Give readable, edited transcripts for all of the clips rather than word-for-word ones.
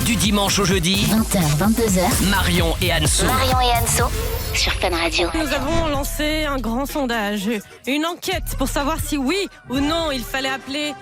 Du dimanche au jeudi, 20h, 22h. Marion et Anso. Sur Fun Radio. Nous avons lancé un grand sondage, une enquête pour savoir si oui ou non il fallait appeler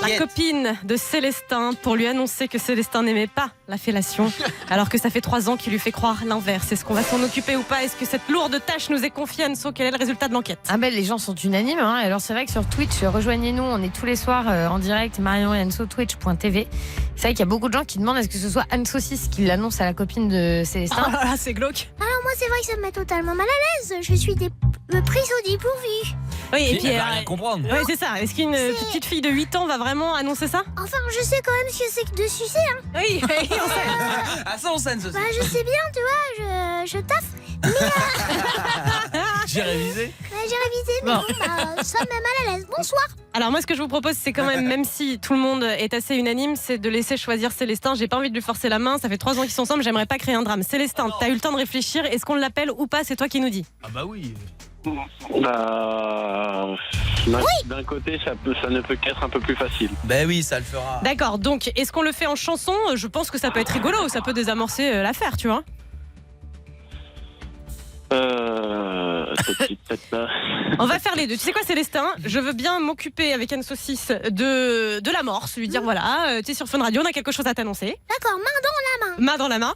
la copine de Célestin pour lui annoncer que Célestin n'aimait pas la fellation, alors que ça fait 3 ans qu'il lui fait croire l'inverse. Est-ce qu'on va s'en occuper ou pas? Est-ce que cette lourde tâche nous est confiée, Anso? Quel est le résultat de l'enquête? Ah ben les gens sont unanimes. Alors c'est vrai que sur Twitch, rejoignez-nous, on est tous les soirs en direct, Marion et Anso, twitch.tv. C'est vrai qu'il y a beaucoup de gens qui demandent est-ce que ce soit Anne Saucisse qui l'annonce à la copine de Célestin. Ah, c'est glauque. Alors moi c'est vrai que ça me met totalement mal à l'aise. Je suis prise au dépourvu. Oui, et puis elle va rien comprendre. ouais, c'est ça. Est-ce qu'une petite fille de 8 ans va vraiment annoncer ça? Enfin je sais quand même ce que c'est que de sucer. Oui, on sait. Ah ça on scène ce Bah je sais bien, tu vois, je taffe. J'ai révisé. J'ai révisé, mais bon, ça me met mal à l'aise. Bonsoir. Alors moi ce que je vous propose c'est quand même si tout le monde est assez unanime, c'est de laisser choisir Célestin. J'ai pas envie de lui forcer la main, ça fait 3 ans qu'ils sont ensemble, j'aimerais pas créer un drame. Célestin, t'as eu le temps de réfléchir, est-ce qu'on l'appelle ou pas? C'est toi qui nous dis. Ah bah oui. D'un côté, ça ne peut qu'être un peu plus facile. Bah oui, ça le fera. D'accord, donc est-ce qu'on le fait en chanson? Je pense que ça peut être rigolo, ça peut désamorcer l'affaire, tu vois. On va faire les deux. Tu sais quoi, Célestin? Je veux bien m'occuper avec Anne Saucisse de l'amorce, lui dire voilà, tu es sur Fun Radio, on a quelque chose à t'annoncer. D'accord, main dans la main. Main dans la main.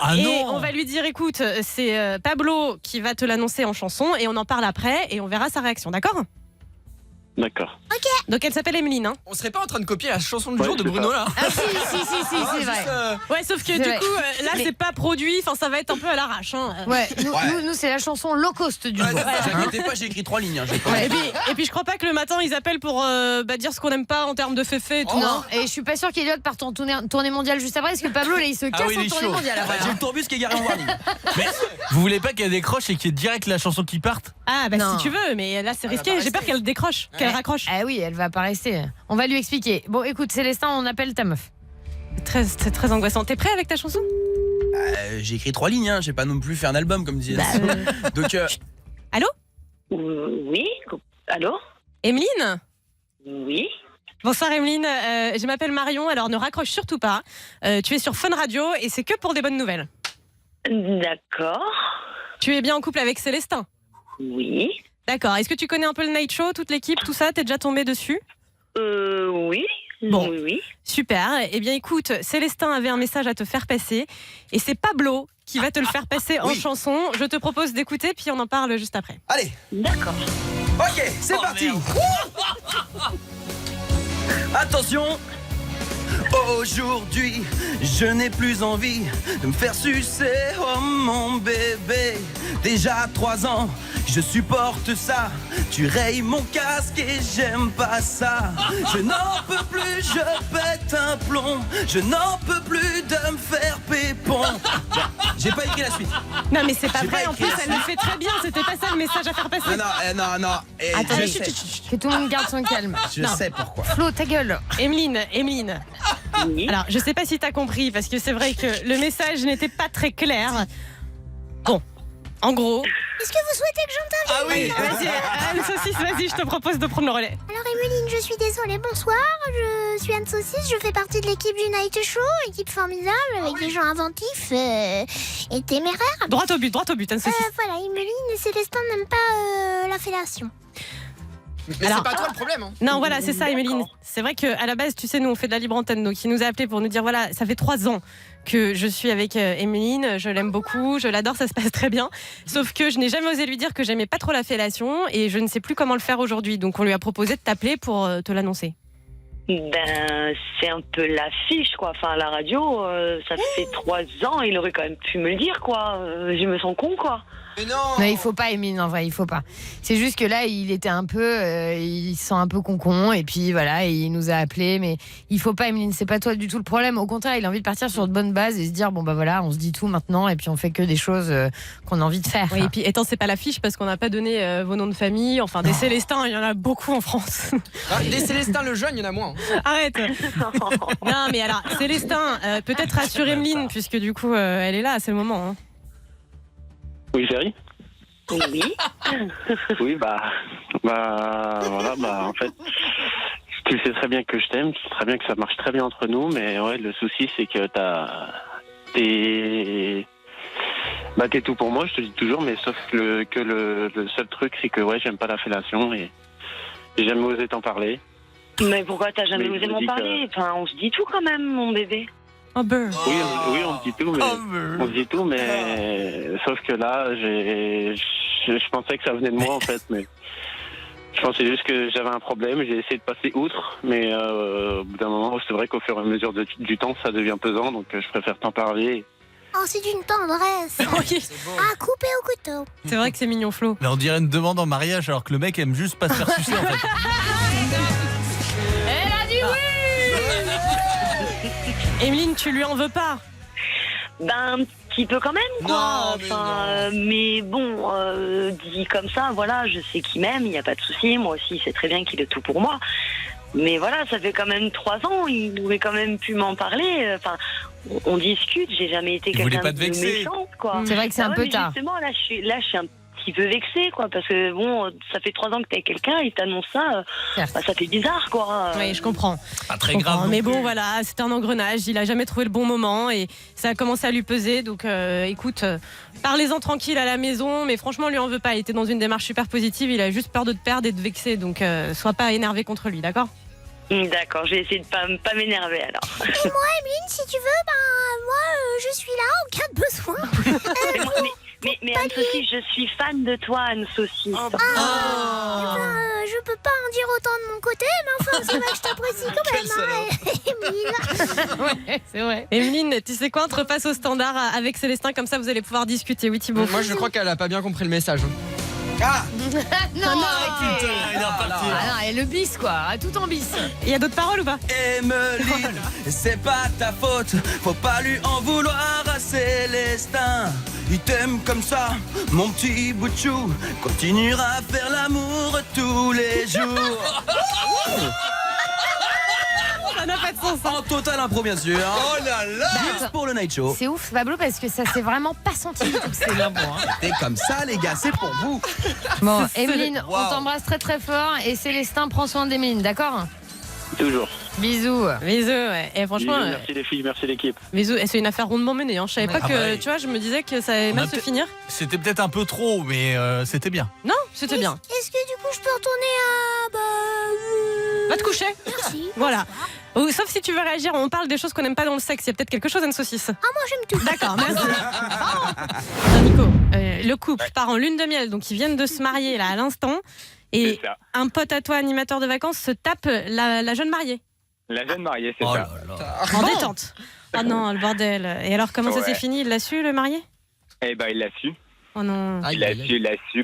Ah Et non. on va lui dire écoute, c'est Pablo qui va te l'annoncer en chanson et on en parle après et on verra sa réaction, d'accord? D'accord. Donc elle s'appelle Emeline, hein. On serait pas en train de copier la chanson du Ouais, jour de c'est Bruno ça. là? Ah si, c'est vrai. Ouais, sauf que C'est du vrai. coup, là Mais- c'est pas produit, enfin ça va être un peu à l'arrache, hein. Ouais, nous c'est la chanson low cost du jour. J'inquiétez pas, j'ai écrit 3 lignes. J'ai pas- Ouais. Et puis je crois pas que le matin ils appellent pour dire ce qu'on aime pas en termes de féfé et tout. Non, et je suis pas sûre qu'Eliott parte en tournée mondiale juste après, parce que Pablo là il se casse Ah oui, il en est tournée chaud. mondiale après. J'ai le tourbus qui est garé en warning. Mais vous voulez pas qu'elle décroche et qu'il y ait direct la chanson qui parte? Ah bah Non. si tu veux, mais là c'est Elle va risqué. pas J'ai peur rester. qu'elle décroche, qu'elle raccroche. Ah oui, elle va pas rester. On va lui expliquer. Bon, écoute, Célestin, on appelle ta meuf. C'est très angoissant. T'es prêt avec ta chanson? J'ai écrit 3 lignes, j'ai pas non plus fait un album comme disait. Donc Allô? Oui, allô? Emeline? Oui. Bonsoir Emeline, je m'appelle Marion, alors ne raccroche surtout pas. Tu es sur Fun Radio et c'est que pour des bonnes nouvelles. D'accord. Tu es bien en couple avec Célestin? Oui. D'accord. Est-ce que tu connais un peu le Night Show, toute l'équipe, tout ça? T'es déjà tombé dessus? Oui. Bon. Oui. Super. Eh bien écoute, Célestin avait un message à te faire passer et c'est Pablo qui va te le faire passer en chanson. Je te propose d'écouter puis on en parle juste après. allez, D'accord. ok, c'est parti. Attention. Aujourd'hui, je n'ai plus envie de me faire sucer, oh mon bébé. Déjà 3 ans, je supporte ça. Tu rayes mon casque et j'aime pas ça. Je n'en peux plus, je pète un plomb. Je n'en peux plus de me faire pépon. J'ai pas écrit la suite. Non mais c'est pas J'ai vrai, pas en écrit plus la elle le fait très bien, c'était pas ça le message à faire passer. Non. Et Attends, je chut, sais, chut, chut, que tout le monde garde son calme. je sais pourquoi. Flo, ta gueule. Emeline, Oui. alors je sais pas si t'as compris parce que c'est vrai que le message n'était pas très clair. Bon, en gros... Est-ce que vous souhaitez que j'intervienne? Ah oui. Vas-y, Anne Saucisse, vas-y, je te propose de prendre le relais. Alors Emeline, je suis désolée, bonsoir. Je suis Anne Saucisse, je fais partie de l'équipe du Night Show, équipe formidable avec des gens inventifs et téméraires. Droit au but, Anne Saucisse. Voilà, Emeline et Célestin n'aiment pas la fellation. Mais Alors- c'est pas toi le problème. Hein. Non, voilà, c'est ça, Emeline. C'est vrai qu'à la base, tu sais, nous, on fait de la libre antenne. Donc, il nous a appelé pour nous dire voilà, ça fait 3 ans que je suis avec Emeline. Je l'aime beaucoup, je l'adore, ça se passe très bien. Sauf que je n'ai jamais osé lui dire que j'aimais pas trop la fellation et je ne sais plus comment le faire aujourd'hui. Donc, on lui a proposé de t'appeler pour te l'annoncer. Ben, c'est un peu l'affiche, quoi. Enfin, à la radio, ça fait 3 ans, il aurait quand même pu me le dire, quoi. Je me sens con, quoi. Mais non. Non, il faut pas, Emeline, en vrai, il faut pas. C'est juste que là, il était un peu, il se sent un peu con, et puis voilà, il nous a appelé, mais il faut pas, Emeline, c'est pas toi du tout le problème. Au contraire, il a envie de partir sur de bonnes bases et se dire, bon bah voilà, on se dit tout maintenant, et puis on fait que des choses qu'on a envie de faire. Oui, et puis, étant, c'est pas l'affiche parce qu'on n'a pas donné vos noms de famille. Enfin, des Célestins, il y en a beaucoup en France. Ah, des Célestins le jeune, il y en a moins. Arrête. Non, mais alors, Célestin, peut-être rassure Emeline, puisque du coup, elle est là, c'est le moment. Hein. Oui, chérie. Oui. Oui, voilà, en fait, Tu sais très bien que je t'aime, tu sais très bien que ça marche très bien entre nous, mais ouais, le souci c'est que t'es tout pour moi, je te dis toujours, mais sauf que le seul truc c'est que ouais, j'aime pas la fellation et j'ai jamais osé t'en parler. Mais pourquoi t'as jamais Mais osé je me m'en dis parler? Enfin, on se dit tout quand même, mon bébé. Oh, beurre. Oui, on se dit tout, mais sauf que là, je pensais que ça venait de moi en fait, mais je pensais juste que j'avais un problème. J'ai essayé de passer outre, mais au bout d'un moment, c'est vrai qu'au fur et à mesure du temps, ça devient pesant, donc je préfère t'en parler. Oh, c'est d'une tendresse. Oui. À couper au couteau. C'est vrai que c'est mignon, Flo. Mais on dirait une demande en mariage alors que le mec aime juste pas se faire sucer en fait. Elle a dit oui. Emeline, tu lui en veux pas? Ben, un petit peu quand même, quoi. Mais bon, dit comme ça, voilà, je sais qu'il m'aime, il n'y a pas de souci. Moi aussi, c'est très bien qu'il est tout pour moi. Mais voilà, ça fait quand même 3 ans, il aurait quand même pu m'en parler. Enfin, on discute, j'ai jamais été Il voulait quelqu'un pas de te vexer. méchante, quoi. C'est vrai que c'est un peu mais tard. Justement, là, je suis un petit peu vexée, quoi, parce que bon, ça fait 3 ans que t'es avec quelqu'un, il t'annonce ça, Certes. bah, ça fait bizarre, quoi. Oui, je comprends. Pas très Je comprends. grave. Mais non bon, plus. voilà, c'était un engrenage. Il a jamais trouvé le bon moment et ça a commencé à lui peser. Donc, écoute, parlez-en tranquille à la maison. Mais franchement, on lui en veut pas. Il était dans une démarche super positive. Il a juste peur de te perdre et de te vexer. Donc, sois pas énervé contre lui, d'accord? D'accord, je vais essayer de pas m'énerver alors. Et moi, Emeline, si tu veux, moi, je suis là en cas de besoin. Mais Anne-Sophie, je suis fan de toi, Anne-Sophie. Je peux pas en dire autant de mon côté, mais enfin, c'est vrai que je t'apprécie quand même, hein, Emeline. Ouais, c'est vrai. Emeline, tu sais quoi? On te repasse au standard avec Célestin. Comme ça, vous allez pouvoir discuter. Oui, Thibaut. Moi, je crois qu'elle a pas bien compris le message. Ah, Non, arrêtez. Il est reparti. Ah non, et le bis quoi, tout en bis. Il y a d'autres paroles ou pas? Emeline, c'est pas ta faute, faut pas lui en vouloir à Célestin. Il t'aime comme ça, mon petit bout de chou, continuera à faire l'amour tous les jours. Ça n'a pas de sens. En total impro, bien sûr. Oh là là, juste pour le night show. C'est ouf Pablo parce que ça s'est vraiment pas senti du tout que c'est l'impro. T'es comme ça, les gars, c'est pour vous. Bon, Emeline, on t'embrasse très très fort et Célestin prend soin d'Emeline, d'accord? Toujours. Bisous. Bisous, ouais. Et franchement, Bisous, merci les filles, merci l'équipe. bisous. Et c'est une affaire rondement menée. Hein. Je savais pas Ah que, bah oui. tu vois, je me disais que ça allait On mal a se peut-être- finir. C'était peut-être un peu trop, mais c'était bien. Non, c'était bien. Est-ce que du coup, je peux retourner à... Va te coucher. Merci. Voilà. Ou, sauf si tu veux réagir, on parle des choses qu'on n'aime pas dans le sexe. Il y a peut-être quelque chose, Anne Saucisse. Ah, moi, j'aime tout. D'accord, merci. Nico, le couple part en lune de miel, donc ils viennent de se marier là à l'instant. Et C'est ça. un pote à toi, animateur de vacances, se tape la jeune mariée. La jeune mariée, c'est Oh ça. là là. En détente. Ah non, le bordel. Et alors, comment ça s'est Ouais. fini? Il l'a su, le marié? Eh ben, il l'a su. Oh non. Aïe, Il l'a aïe, aïe. su,